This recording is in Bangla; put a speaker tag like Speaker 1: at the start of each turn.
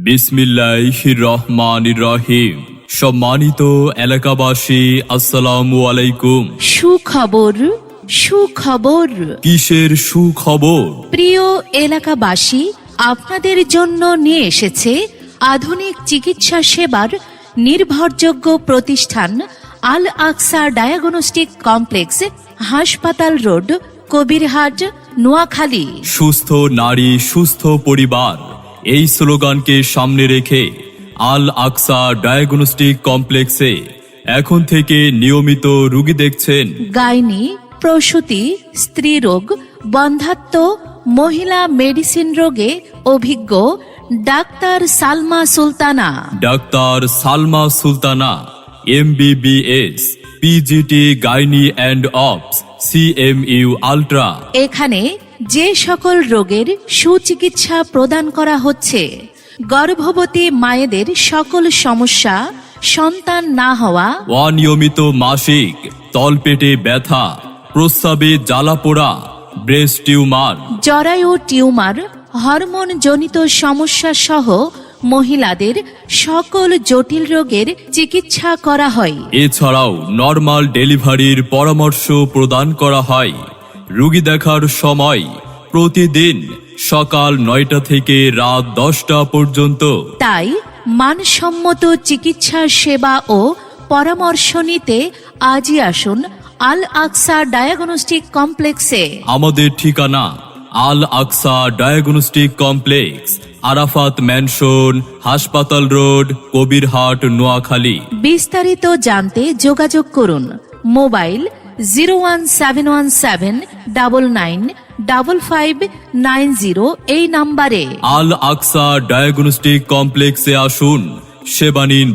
Speaker 1: বিসমিল্লাহির রহমানির রহিম। সম্মানিত এলাকাবাসী, আসসালামু আলাইকুম।
Speaker 2: সুখবর সুখবর।
Speaker 1: কিসের সুখবর?
Speaker 2: প্রিয় এলাকাবাসী, আপনাদের জন্য নিয়ে এসেছে আধুনিক চিকিৎসা সেবার নির্ভরযোগ্য প্রতিষ্ঠান আল আকসা ডায়াগনস্টিক কমপ্লেক্স, হাসপাতাল রোড, কবিরহাট, নোয়াখালী।
Speaker 1: সুস্থ নারী, সুস্থ পরিবার, এই স্লোগানকে সামনে রেখে আল আকসা ডায়াগনস্টিক কমপ্লেক্সে এখন থেকে নিয়মিত রোগী দেখছেন
Speaker 2: গাইনি, প্রসূতি, স্ত্রীরোগ, বন্ধ্যাত্ব, মহিলা মেডিসিন রোগে অভিজ্ঞ doctor Salma Sultana.
Speaker 1: Doctor Salma Sultana, MBBS, PGT gynae and obs, CMU ultra.
Speaker 2: এখানে যে সকল রোগের সুচিকিৎসা প্রদান করা হচ্ছে, গর্ভবতী মায়েদের সকল সমস্যা, সন্তান না হওয়া,
Speaker 1: অনিয়মিত মাসিক, তলপেটে ব্যথা, প্রস্রাবে জ্বালাপোড়া, ব্রেস্ট টিউমার,
Speaker 2: জরায়ু টিউমার, হরমোন জনিত সমস্যা সহ মহিলাদের সকল জটিল রোগের চিকিৎসা করা হয়।
Speaker 1: এছাড়াও নরমাল ডেলিভারির পরামর্শ প্রদান করা হয়। রোগী দেখার সময় প্রতিদিন সকাল 9টা থেকে রাত 10টা পর্যন্ত।
Speaker 2: তাই মানসম্মত চিকিৎসা সেবা ও পরামর্শ নিতে আজই আসুন আল আকসা ডায়াগনস্টিক কমপ্লেক্সে।
Speaker 1: আমাদের ঠিকানা আল আকসা ডায়াগনস্টিক কমপ্লেক্স, আরাফাত ম্যানশন, হাসপাতাল রোড, কবিরহাট, নোয়াখালী।
Speaker 2: বিস্তারিত জানতে যোগাযোগ করুন মোবাইল 01717995590 এই নাম্বারে।
Speaker 1: আল আকসা ডায়াগনস্টিক কমপ্লেক্সে আসুন, সেবা নিন।